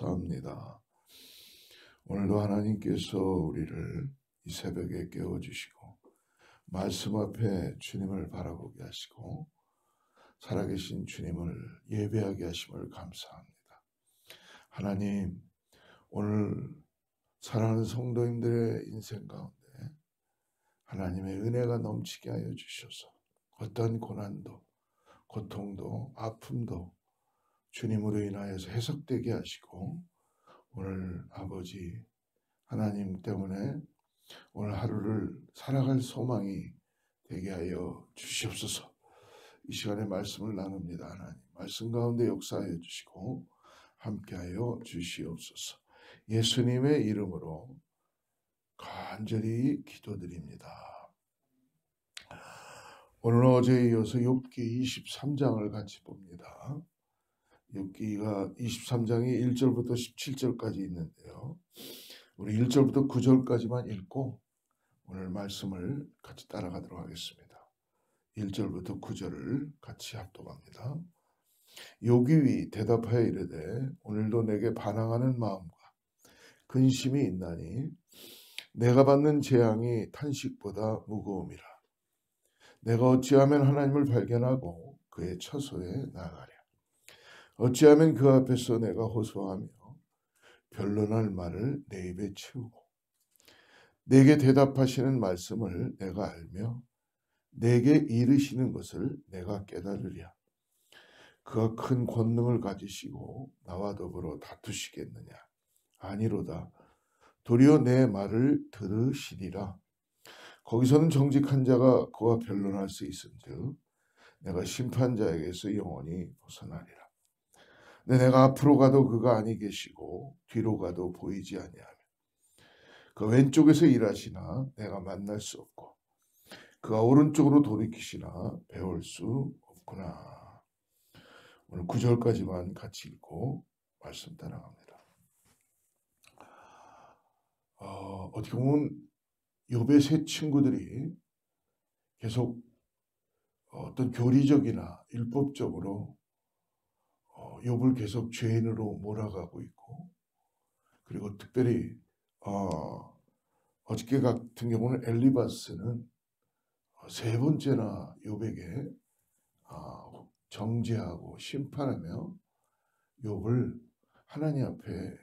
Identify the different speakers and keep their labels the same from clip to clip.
Speaker 1: 감사합니다. 오늘도 하나님께서 우리를 이 새벽에 깨워주시고 말씀 앞에 주님을 바라보게 하시고 살아계신 주님을 예배하게 하심을 감사합니다. 하나님, 오늘 사랑하는 성도님들의 인생 가운데 하나님의 은혜가 넘치게 하여 주셔서 어떠한 고난도, 고통도, 아픔도 주님으로 인하여서 해석되게 하시고 오늘 아버지 하나님 때문에 오늘 하루를 살아갈 소망이 되게 하여 주시옵소서. 이 시간에 말씀을 나눕니다. 하나님 말씀 가운데 역사하여 주시고 함께하여 주시옵소서. 예수님의 이름으로 간절히 기도드립니다. 오늘 어제에 이어서 욥기 23장을 같이 봅니다. 욥기가 23장이 1절부터 17절까지 있는데요. 우리 1절부터 9절까지만 읽고 오늘 말씀을 같이 따라가도록 하겠습니다. 1절부터 9절을 같이 합독합니다. 욥이 대답하여 이르되 오늘도 내게 반항하는 마음과 근심이 있나니 내가 받는 재앙이 탄식보다 무거움이라. 내가 어찌하면 하나님을 발견하고 그의 처소에 나아가랴. 어찌하면 그 앞에서 내가 호소하며 변론할 말을 내 입에 채우고 내게 대답하시는 말씀을 내가 알며 내게 이르시는 것을 내가 깨달으랴. 그가 큰 권능을 가지시고 나와 더불어 다투시겠느냐? 아니로다. 도리어 내 말을 들으시리라. 거기서는 정직한 자가 그와 변론할 수 있은즉 내가 심판자에게서 영원히 벗어나리라. 근데 내가 앞으로 가도 그가 아니 계시고 뒤로 가도 보이지 아니하며 그 왼쪽에서 일하시나 내가 만날 수 없고 그가 오른쪽으로 돌이키시나 배울 수 없구나. 오늘 9절까지만 같이 읽고 말씀 따라갑니다. 어떻게 보면 욥의 세 친구들이 계속 어떤 교리적이나 율법적으로 욥을 계속 죄인으로 몰아가고 있고, 그리고 특별히 어저께 같은 경우는 엘리바스는 세 번째나 욥에게 정죄하고 심판하며 욥을 하나님 앞에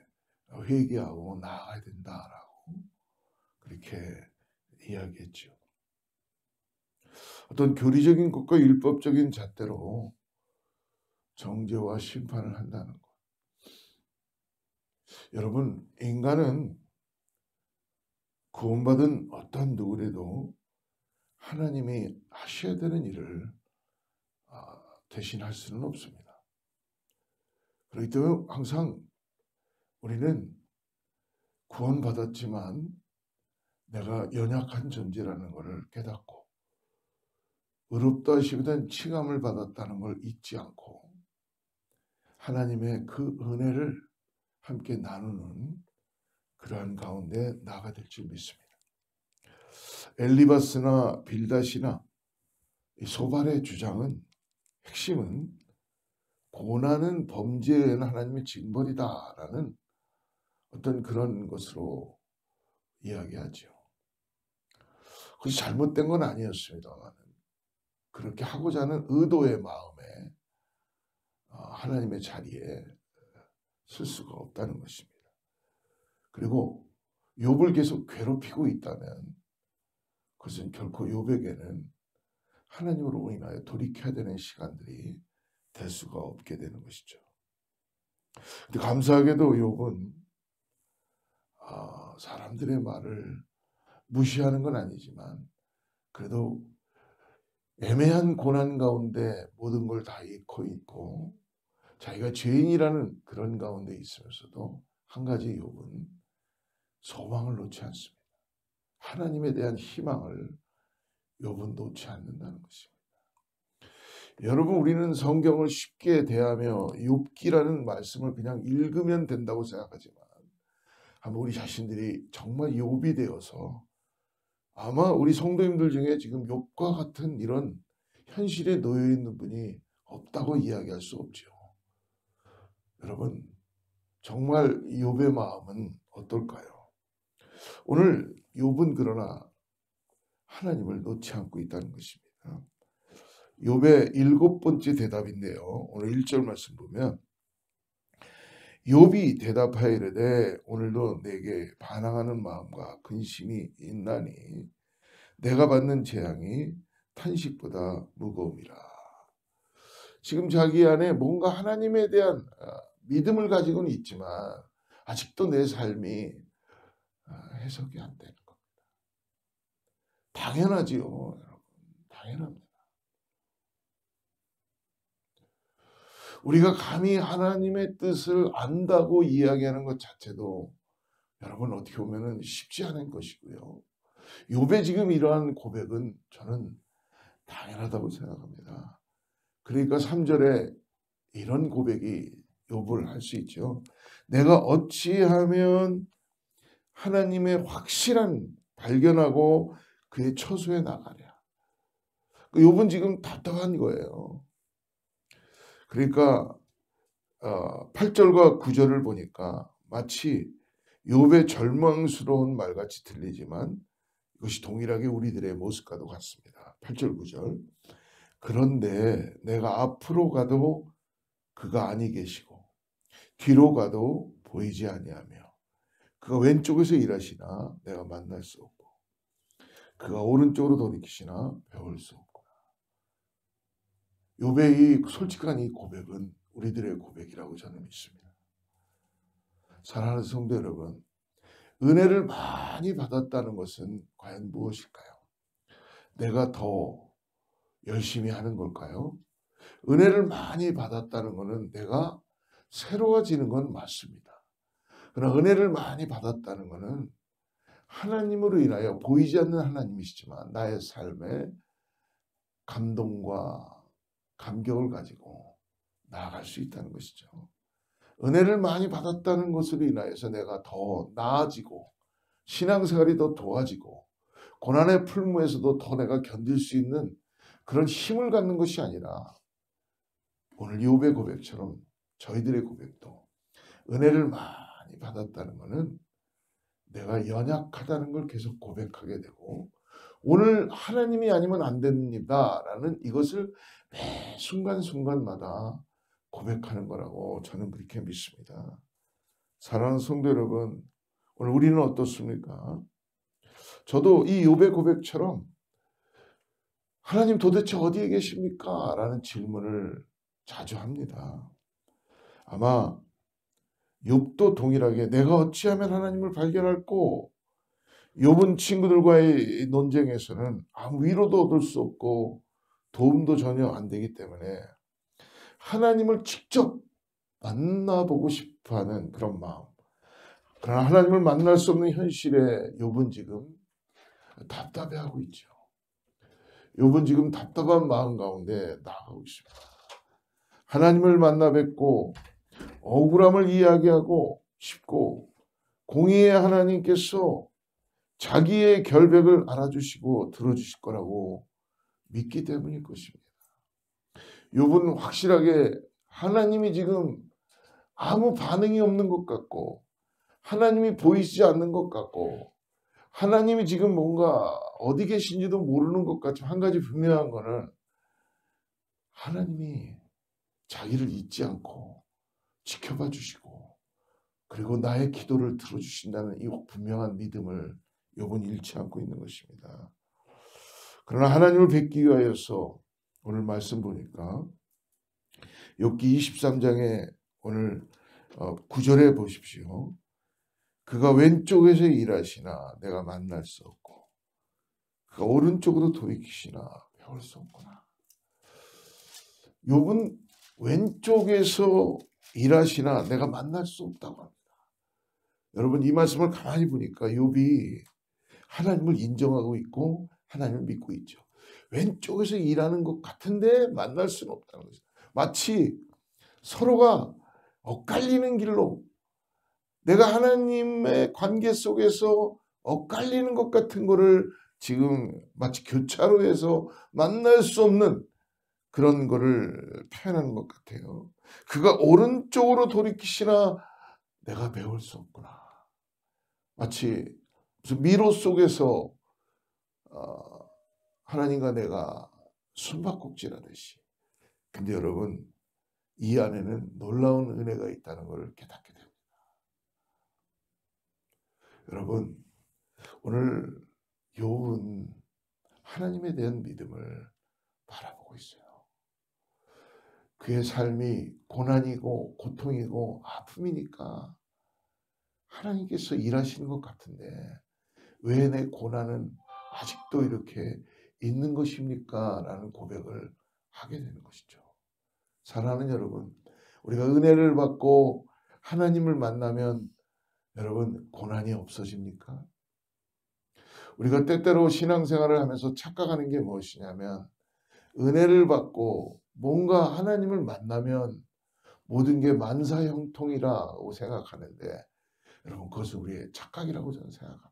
Speaker 1: 회개하고 나아가야 된다라고 그렇게 이야기했죠. 어떤 교리적인 것과 율법적인 잣대로 정죄와 심판을 한다는 것. 여러분, 인간은 구원받은 어떤 누구라도 하나님이 하셔야 되는 일을 대신할 수는 없습니다. 그렇기 때문에 항상 우리는 구원받았지만 내가 연약한 존재라는 것을 깨닫고 의롭다 하시거든 칭함을 받았다는 걸 잊지 않고 하나님의 그 은혜를 함께 나누는 그러한 가운데 나아가 될 줄 믿습니다. 엘리바스나 빌닷이나 소발의 주장은 핵심은 고난은 범죄에는 하나님의 징벌이다라는 어떤 그런 것으로 이야기하죠. 그것이 잘못된 건 아니었습니다만 그렇게 하고자 하는 의도의 마음에 하나님의 자리에 쓸 수가 없다는 것입니다. 그리고 욥을 계속 괴롭히고 있다면 그것은 결코 욥에게는 하나님으로 인하여 돌이켜야 되는 시간들이 될 수가 없게 되는 것이죠. 근데 감사하게도 욥은 사람들의 말을 무시하는 건 아니지만 그래도 애매한 고난 가운데 모든 걸 다 잃고 있고 자기가 죄인이라는 그런 가운데 있으면서도 한 가지 욥은 소망을 놓지 않습니다. 하나님에 대한 희망을 욥은 놓지 않는다는 것입니다. 여러분, 우리는 성경을 쉽게 대하며 욥기라는 말씀을 그냥 읽으면 된다고 생각하지만 한번 우리 자신들이 정말 욥이 되어서 아마 우리 성도님들 중에 지금 욥과 같은 이런 현실에 놓여 있는 분이 없다고 이야기할 수 없죠. 여러분, 정말 욥의 마음은 어떨까요? 오늘 욥은 그러나 하나님을 놓지 않고 있다는 것입니다. 욥의 7번째 대답인데요. 오늘 1절 말씀 보면 욥이 대답하여 이르되 오늘도 내게 반항하는 마음과 근심이 있나니 내가 받는 재앙이 탄식보다 무거움이라. 지금 자기 안에 뭔가 하나님에 대한 믿음을 가지고는 있지만 아직도 내 삶이 해석이 안 되는 겁니다. 당연하지요, 여러분. 당연합니다. 우리가 감히 하나님의 뜻을 안다고 이야기하는 것 자체도 여러분 어떻게 보면 쉽지 않은 것이고요. 욥의 지금 이러한 고백은 저는 당연하다고 생각합니다. 그러니까 3절에 이런 고백이 욥을 할 수 있죠. 내가 어찌하면 하나님의 확실한 발견하고 그의 처소에 나가랴. 욥은 지금 답답한 거예요. 그러니까 8절과 9절을 보니까 마치 욥의 절망스러운 말같이 들리지만 이것이 동일하게 우리들의 모습과도 같습니다. 8절 9절. 그런데 내가 앞으로 가도 그가 아니 계시고 뒤로 가도 보이지 아니하며 그가 왼쪽에서 일하시나 내가 만날 수 없고 그가 오른쪽으로 돌이키시나 배울 수 없구나. 욥의 이 솔직한 이 고백은 우리들의 고백이라고 저는 믿습니다. 사랑하는 성도 여러분, 은혜를 많이 받았다는 것은 과연 무엇일까요? 내가 더 열심히 하는 걸까요? 은혜를 많이 받았다는 것은 내가 새로워지는 건 맞습니다. 그러나 은혜를 많이 받았다는 것은 하나님으로 인하여 보이지 않는 하나님이시지만 나의 삶에 감동과 감격을 가지고 나아갈 수 있다는 것이죠. 은혜를 많이 받았다는 것으로 인하여서 내가 더 나아지고 신앙생활이 더 도와지고 고난의 풀무에서도 더 내가 견딜 수 있는 그런 힘을 갖는 것이 아니라 오늘 욥의 고백처럼 저희들의 고백도 은혜를 많이 받았다는 것은 내가 연약하다는 걸 계속 고백하게 되고 오늘 하나님이 아니면 안 됩니다 라는 이것을 매 순간순간마다 고백하는 거라고 저는 그렇게 믿습니다. 사랑하는 성도 여러분, 오늘 우리는 어떻습니까? 저도 이 욥의 고백처럼 하나님 도대체 어디에 계십니까? 라는 질문을 자주 합니다. 아마 욥도 동일하게 내가 어찌하면 하나님을 발견할꼬? 욥은 친구들과의 논쟁에서는 아무 위로도 얻을 수 없고 도움도 전혀 안 되기 때문에 하나님을 직접 만나보고 싶어하는 그런 마음. 그러나 하나님을 만날 수 없는 현실에 욥은 지금 답답해하고 있죠. 욥은 지금 답답한 마음 가운데 나아가고 있습니다. 하나님을 만나 뵙고 억울함을 이야기하고 싶고 공의의 하나님께서 자기의 결백을 알아주시고 들어주실 거라고 믿기 때문일 것입니다. 욥은 확실하게 하나님이 지금 아무 반응이 없는 것 같고 하나님이 보이지 않는 것 같고 하나님이 지금 뭔가 어디 계신지도 모르는 것 같지만 한 가지 분명한 거는 하나님이 자기를 잊지 않고 지켜봐 주시고 그리고 나의 기도를 들어주신다는 이 분명한 믿음을 욥은 잃지 않고 있는 것입니다. 그러나 하나님을 뵙기 위하여서 오늘 말씀 보니까 욥기 23장에 오늘 9절에 보십시오. 그가 왼쪽에서 일하시나 내가 만날 수 없고 그가 오른쪽으로 돌이키시나 배울 수 없구나. 욥은 왼쪽에서 일하시나 내가 만날 수 없다고 합니다. 여러분 이 말씀을 가만히 보니까 욥이 하나님을 인정하고 있고 하나님을 믿고 있죠. 왼쪽에서 일하는 것 같은데 만날 수는 없다는 거죠. 마치 서로가 엇갈리는 길로 내가 하나님의 관계 속에서 엇갈리는 것 같은 거를 지금 마치 교차로에서 만날 수 없는 그런 거를 표현하는 것 같아요. 그가 오른쪽으로 돌이키시나 내가 배울 수 없구나. 마치 무슨 미로 속에서 하나님과 내가 숨바꼭질하듯이. 근데 여러분, 이 안에는 놀라운 은혜가 있다는 것을 깨닫게 됩니다. 여러분, 오늘 욥은 하나님에 대한 믿음을 바라보고 있어요. 그의 삶이 고난이고 고통이고 아픔이니까 하나님께서 일하시는 것 같은데 왜 내 고난은 아직도 이렇게 있는 것입니까? 라는 고백을 하게 되는 것이죠. 사랑하는 여러분, 우리가 은혜를 받고 하나님을 만나면 여러분 고난이 없어집니까? 우리가 때때로 신앙생활을 하면서 착각하는 게 무엇이냐면 은혜를 받고 뭔가 하나님을 만나면 모든 게 만사형통이라고 생각하는데 여러분 그것은 우리의 착각이라고 저는 생각합니다.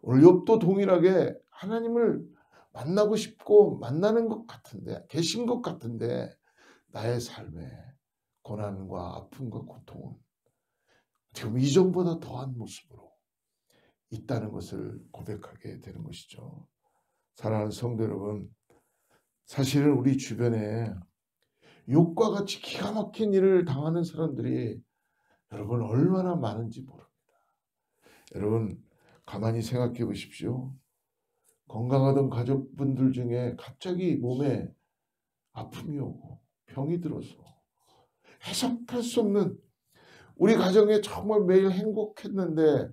Speaker 1: 오늘 욥도 동일하게 하나님을 만나고 싶고 만나는 것 같은데 계신 것 같은데 나의 삶에 고난과 아픔과 고통은 지금 이전보다 더한 모습으로 있다는 것을 고백하게 되는 것이죠. 사랑하는 성도 여러분, 사실은 우리 주변에 욥과 같이 기가 막힌 일을 당하는 사람들이 여러분 얼마나 많은지 모릅니다. 여러분 가만히 생각해 보십시오. 건강하던 가족분들 중에 갑자기 몸에 아픔이 오고 병이 들어서 해석할 수 없는, 우리 가정에 정말 매일 행복했는데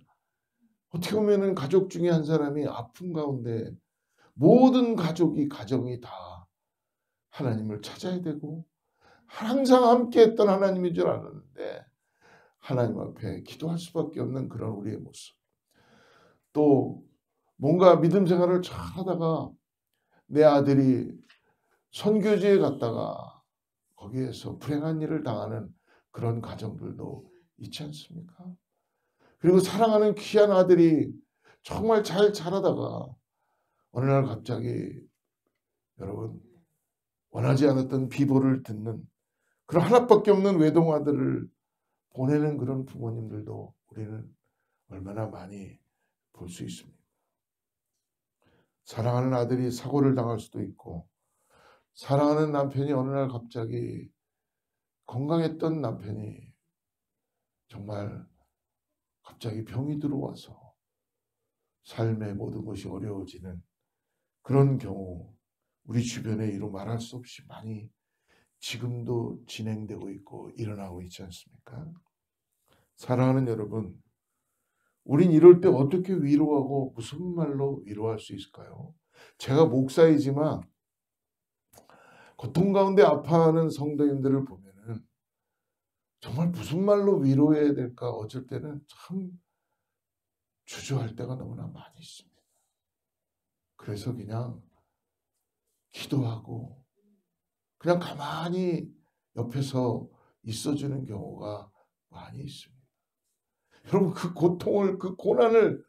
Speaker 1: 어떻게 보면 가족 중에 한 사람이 아픔 가운데 모든 가정이 다 하나님을 찾아야 되고 항상 함께했던 하나님인 줄 알았는데 하나님 앞에 기도할 수밖에 없는 그런 우리의 모습. 또 뭔가 믿음 생활을 잘 하다가 내 아들이 선교지에 갔다가 거기에서 불행한 일을 당하는 그런 가정들도 있지 않습니까? 그리고 사랑하는 귀한 아들이 정말 잘 자라다가 어느 날 갑자기 여러분 원하지 않았던 비보를 듣는 그런 하나밖에 없는 외동아들을 보내는 그런 부모님들도 우리는 얼마나 많이 볼 수 있습니다. 사랑하는 아들이 사고를 당할 수도 있고 사랑하는 남편이 어느 날 갑자기 건강했던 남편이 정말 갑자기 병이 들어와서 삶의 모든 것이 어려워지는 그런 경우 우리 주변에 이루 말할 수 없이 많이 지금도 진행되고 있고 일어나고 있지 않습니까? 사랑하는 여러분, 우린 이럴 때 어떻게 위로하고 무슨 말로 위로할 수 있을까요? 제가 목사이지만 고통 가운데 아파하는 성도님들을 보면은 정말 무슨 말로 위로해야 될까 어쩔 때는 참 주저할 때가 너무나 많이 있습니다. 그래서 그냥 기도하고 그냥 가만히 옆에서 있어주는 경우가 많이 있습니다. 여러분 그 고통을 그 고난을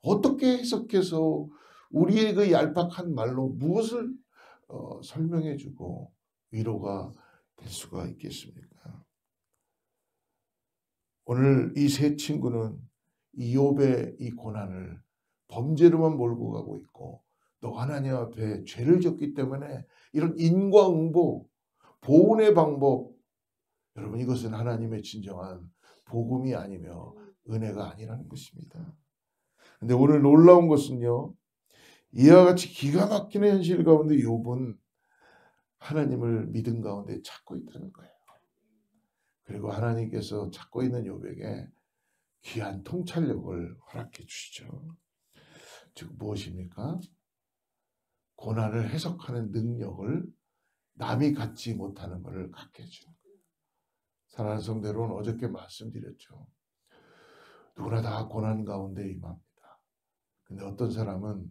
Speaker 1: 어떻게 해석해서 우리의 그 얄팍한 말로 무엇을 설명해주고 위로가 될 수가 있겠습니까? 오늘 이 세 친구는 이 욥의 이 고난을 범죄로만 몰고 가고 있고 또 하나님 앞에 죄를 졌기 때문에 이런 인과응보, 보훈의 방법, 여러분 이것은 하나님의 진정한 복음이 아니며 은혜가 아니라는 것입니다. 근데 오늘 놀라운 것은요, 이와 같이 기가 막히는 현실 가운데 욥은 하나님을 믿음 가운데 찾고 있다는 거예요. 그리고 하나님께서 찾고 있는 욥에게 귀한 통찰력을 허락해 주시죠. 즉 무엇입니까? 고난을 해석하는 능력을 남이 갖지 못하는 것을 갖게 해주는 거예요. 사랑하는 성도 여러분, 어저께 말씀드렸죠. 누구나 다 고난 가운데 임합니다. 근데 어떤 사람은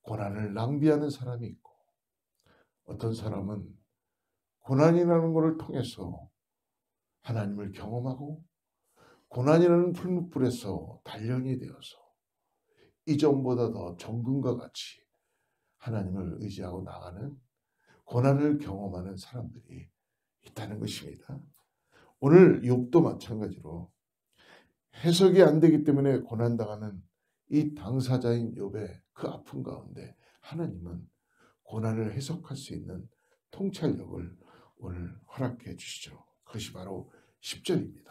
Speaker 1: 고난을 낭비하는 사람이 있고 어떤 사람은 고난이라는 것을 통해서 하나님을 경험하고 고난이라는 풀무불에서 단련이 되어서 이전보다 더 정금과 같이 하나님을 의지하고 나가는 고난을 경험하는 사람들이 있다는 것입니다. 오늘 욥도 마찬가지로 해석이 안 되기 때문에 고난당하는 이 당사자인 욥의 그 아픔 가운데 하나님은 고난을 해석할 수 있는 통찰력을 오늘 허락해 주시죠. 그것이 바로 10절입니다.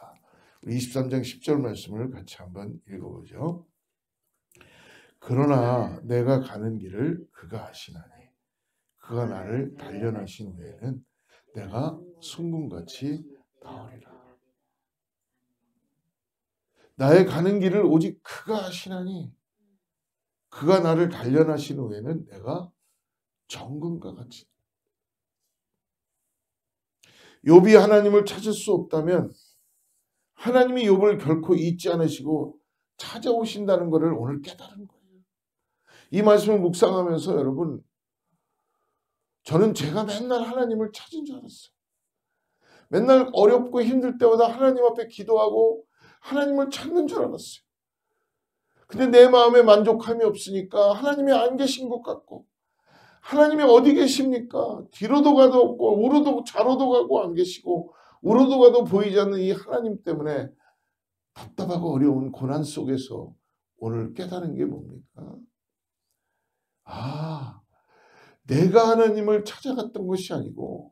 Speaker 1: 23장 10절 말씀을 같이 한번 읽어보죠. 그러나 내가 가는 길을 그가 아시나니 그가 나를 단련하신 후에는 내가 순금같이 나으리라. 나의 가는 길을 오직 그가 아시나니 그가 나를 단련하신 후에는 내가 정금과 같이. 욥이 하나님을 찾을 수 없다면 하나님이 욥을 결코 잊지 않으시고 찾아오신다는 것을 오늘 깨달은 거예요. 이 말씀을 묵상하면서 여러분, 저는 제가 맨날 하나님을 찾은 줄 알았어요. 맨날 어렵고 힘들 때마다 하나님 앞에 기도하고 하나님을 찾는 줄 알았어요. 근데 내 마음에 만족함이 없으니까 하나님이 안 계신 것 같고, 하나님이 어디 계십니까? 뒤로도 가도 없고 우로도 좌로도 가고 안 계시고 우로도 가도 보이지 않는 이 하나님 때문에 답답하고 어려운 고난 속에서 오늘 깨달은 게 뭡니까? 내가 하나님을 찾아갔던 것이 아니고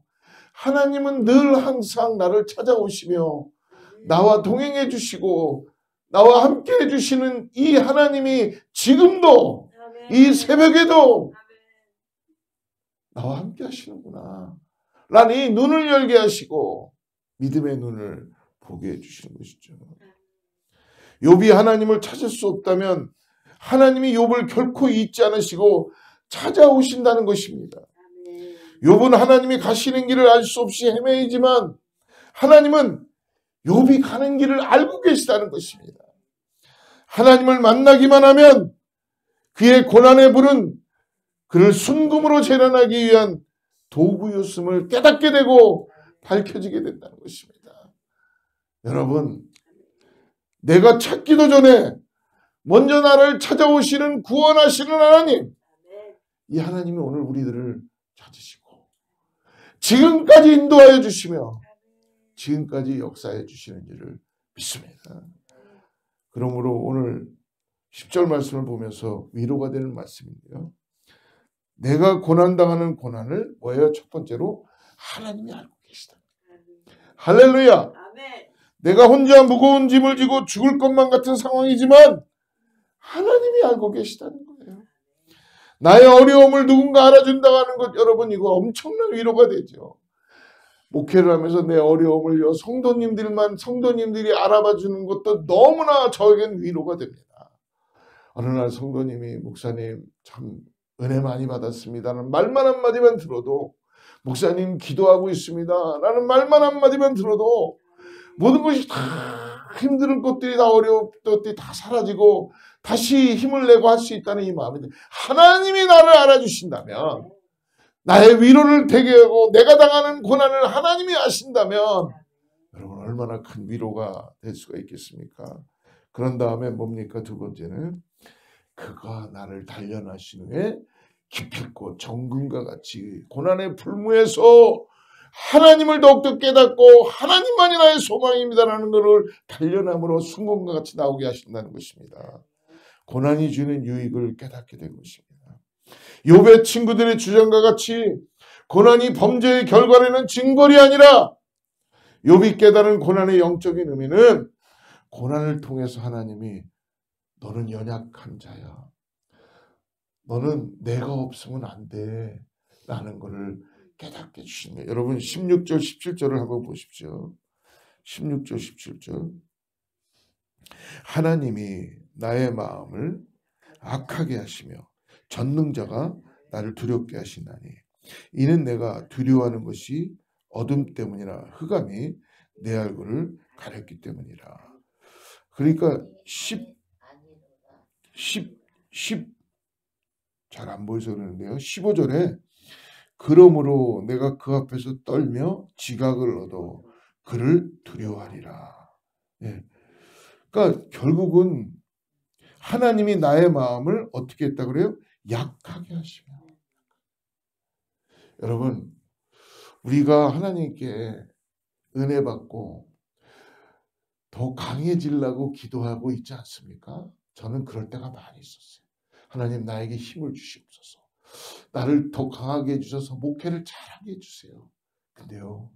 Speaker 1: 하나님은 늘 항상 나를 찾아오시며 나와 동행해 주시고 나와 함께 해 주시는 이 하나님이 지금도 이 새벽에도 나와 함께 하시는구나 라는 이 눈을 열게 하시고 믿음의 눈을 보게 해주시는 것이죠. 욥이 하나님을 찾을 수 없다면 하나님이 욥을 결코 잊지 않으시고 찾아오신다는 것입니다. 욥은 하나님이 가시는 길을 알 수 없이 헤매이지만 하나님은 욥이 가는 길을 알고 계시다는 것입니다. 하나님을 만나기만 하면 그의 고난의 불은 그를 순금으로 재련하기 위한 도구였음을 깨닫게 되고 밝혀지게 된다는 것입니다. 여러분, 내가 찾기도 전에 먼저 나를 찾아오시는 구원하시는 하나님, 이 하나님이 오늘 우리들을 찾으시고 지금까지 인도하여 주시며 지금까지 역사해 주시는 줄을 믿습니다. 그러므로 오늘 10절 말씀을 보면서 위로가 되는 말씀인데요. 내가 고난당하는 고난을 뭐예요? 첫 번째로 하나님이 알고 계시다. 할렐루야. 내가 혼자 무거운 짐을 지고 죽을 것만 같은 상황이지만 하나님이 알고 계시다는 거예요. 나의 어려움을 누군가 알아준다고 하는 것, 여러분, 이거 엄청난 위로가 되죠. 목회를 하면서 내 어려움을 성도님들이 알아봐 주는 것도 너무나 저에겐 위로가 됩니다. 어느 날 성도님이 목사님 참 은혜 많이 받았습니다라는 말만 한마디만 들어도, 목사님 기도하고 있습니다 라는 말만 한마디만 들어도 모든 것이 다 힘든 것들이 다 어려운 것들이 다 사라지고 다시 힘을 내고 할 수 있다는 이 마음인데, 하나님이 나를 알아주신다면, 나의 위로를 되게 하고 내가 당하는 고난을 하나님이 아신다면 여러분 얼마나 큰 위로가 될 수가 있겠습니까? 그런 다음에 뭡니까? 두 번째는 그가 나를 단련하신 후에 기필코 정금과 같이 고난의 불무에서 하나님을 더욱더 깨닫고 하나님만이 나의 소망입니다라는 것을 단련함으로 순금과 같이 나오게 하신다는 것입니다. 고난이 주는 유익을 깨닫게 된 것입니다. 욥의 친구들의 주장과 같이 고난이 범죄의 결과라는 징벌이 아니라 욥이 깨달은 고난의 영적인 의미는 고난을 통해서 하나님이 너는 연약한 자야, 너는 내가 없으면 안 돼 라는 것을 깨닫게 주신 거예요. 여러분 16절 17절을 한번 보십시오. 16절 17절 하나님이 나의 마음을 악하게 하시며 전능자가 나를 두렵게 하시나니 이는 내가 두려워하는 것이 어둠 때문이라 흑암이 내 얼굴을 가렸기 때문이라. 그러니까 10 잘 안 보여서 그러는데요. 15절에 그러므로 내가 그 앞에서 떨며 지각을 얻어 그를 두려워하리라. 예. 그러니까 결국은 하나님이 나의 마음을 어떻게 했다 그래요? 약하게 하시며. 여러분, 우리가 하나님께 은혜 받고 더 강해지려고 기도하고 있지 않습니까? 저는 그럴 때가 많이 있었어요. 하나님 나에게 힘을 주시옵소서. 나를 더 강하게 해주셔서 목회를 잘하게 해주세요. 근데요,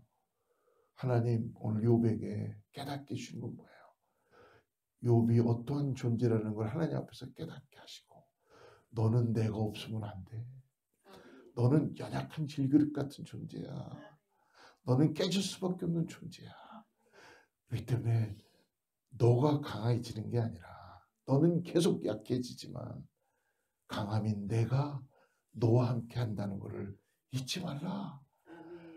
Speaker 1: 하나님 오늘 욥에게 깨닫게 해주는 건 뭐예요? 욥이 어떠한 존재라는 걸 하나님 앞에서 깨닫게 하시고, 너는 내가 없으면 안 돼. 너는 연약한 질그릇 같은 존재야. 너는 깨질 수밖에 없는 존재야. 그렇기 때문에 너가 강해지는 게 아니라 너는 계속 약해지지만 강함이 내가 너와 함께 한다는 것을 잊지 말라.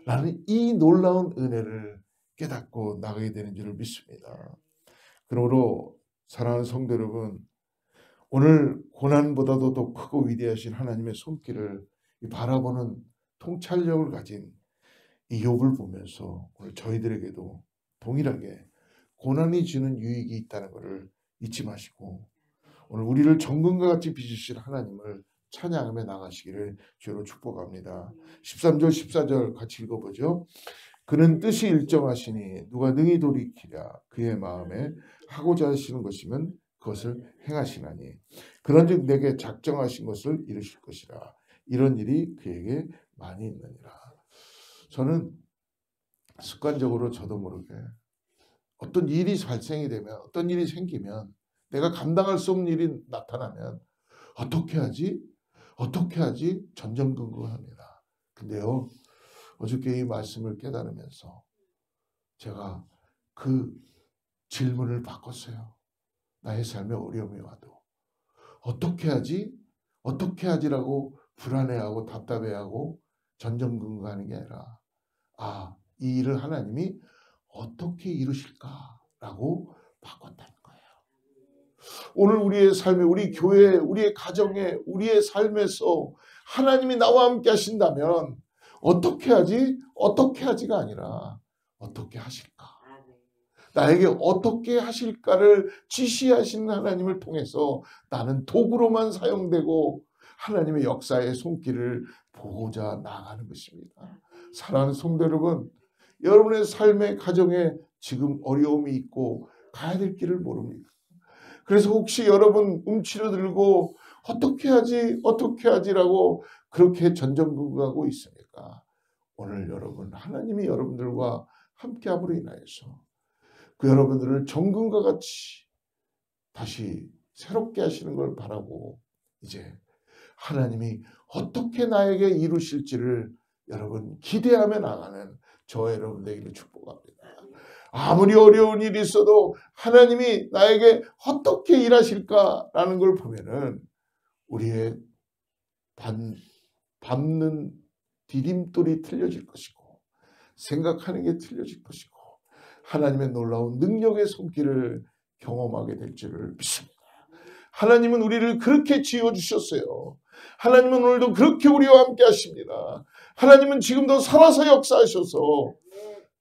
Speaker 1: 라는 이 놀라운 은혜를 깨닫고 나가게 되는 줄을 믿습니다. 그러므로 사랑하는 성도 여러분, 오늘 고난보다도 더 크고 위대하신 하나님의 손길을 바라보는 통찰력을 가진 이 욥을 보면서 오늘 저희들에게도 동일하게 고난이 주는 유익이 있다는 것을 잊지 마시고, 오늘 우리를 정금과 같이 빚으실 하나님을 찬양하며 나가시기를 주로 축복합니다. 13절 14절 같이 읽어보죠. 그는 뜻이 일정하시니 누가 능히 돌이키랴. 그의 마음에 하고자 하시는 것이면 그것을 행하시나니 그런즉 내게 작정하신 것을 이루실 것이라. 이런 일이 그에게 많이 있느니라. 저는 습관적으로 저도 모르게 어떤 일이 발생이 되면, 어떤 일이 생기면, 내가 감당할 수 없는 일이 나타나면 어떻게 하지? 어떻게 하지? 전전긍긍합니다. 근데요, 어저께 이 말씀을 깨달으면서 제가 그 질문을 바꿨어요. 나의 삶에 어려움이 와도 어떻게 하지? 어떻게 하지라고 불안해하고 답답해하고 전전긍긍하는 게 아니라, 이 일을 하나님이 어떻게 이루실까라고 바꿨다는 거예요. 오늘 우리의 삶에, 우리 교회, 우리의 가정에, 우리의 삶에서 하나님이 나와 함께 하신다면 어떻게 하지? 어떻게 하지가 아니라 어떻게 하실까? 나에게 어떻게 하실까를 지시하시는 하나님을 통해서 나는 도구로만 사용되고 하나님의 역사의 손길을 보고자 나아가는 것입니다. 사랑하는 성도 여러분, 여러분의 삶의 가정에 지금 어려움이 있고 가야 될 길을 모릅니다. 그래서 혹시 여러분 움츠러들고 어떻게 하지? 어떻게 하지라고 그렇게 전전긍긍하고 있습니까? 오늘 여러분, 하나님이 여러분들과 함께함으로 인하여서 그 여러분들을 정금과 같이 다시 새롭게 하시는 걸 바라고, 이제 하나님이 어떻게 나에게 이루실지를 여러분 기대하며 나가는 저 여러분 되기를 축복합니다. 아무리 어려운 일이 있어도 하나님이 나에게 어떻게 일하실까라는 걸 보면은 우리의 밟는 디딤돌이 틀려질 것이고 생각하는 게 틀려질 것이고 하나님의 놀라운 능력의 손길을 경험하게 될 줄을 믿습니다. 하나님은 우리를 그렇게 지어주셨어요. 하나님은 오늘도 그렇게 우리와 함께 하십니다. 하나님은 지금도 살아서 역사하셔서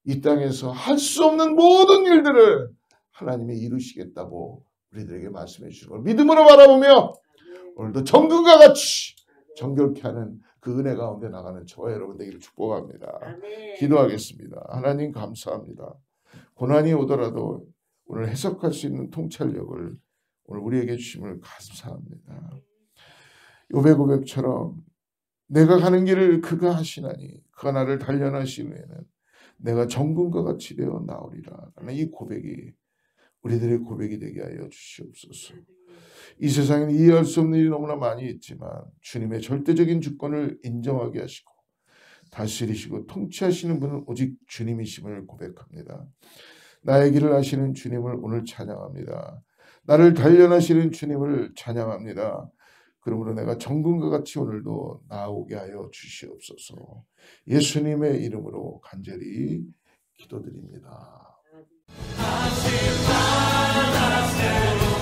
Speaker 1: 이 땅에서 할 수 없는 모든 일들을 하나님이 이루시겠다고 우리들에게 말씀해 주시는 걸 믿음으로 바라보며 오늘도 정금과 같이 정결케 하는 그 은혜 가운데 나가는 저와 여러분 되기를 축복합니다. 기도하겠습니다. 하나님 감사합니다. 고난이 오더라도 오늘 해석할 수 있는 통찰력을 오늘 우리에게 주심을 감사합니다. 욥의 고백처럼 내가 가는 길을 그가 하시나니 그가 나를 단련하신 후에는 내가 정금과 같이 되어 나오리라. 라는 이 고백이 우리들의 고백이 되게 하여 주시옵소서. 이 세상에는 이해할 수 없는 일이 너무나 많이 있지만 주님의 절대적인 주권을 인정하게 하시고 다스리시고 통치하시는 분은 오직 주님이심을 고백합니다. 나의 길을 하시는 주님을 오늘 찬양합니다. 나를 단련하시는 주님을 찬양합니다. 그러므로 내가 정금과 같이 오늘도 나오게 하여 주시옵소서. 예수님의 이름으로 간절히 기도드립니다. 하실 바라 세우고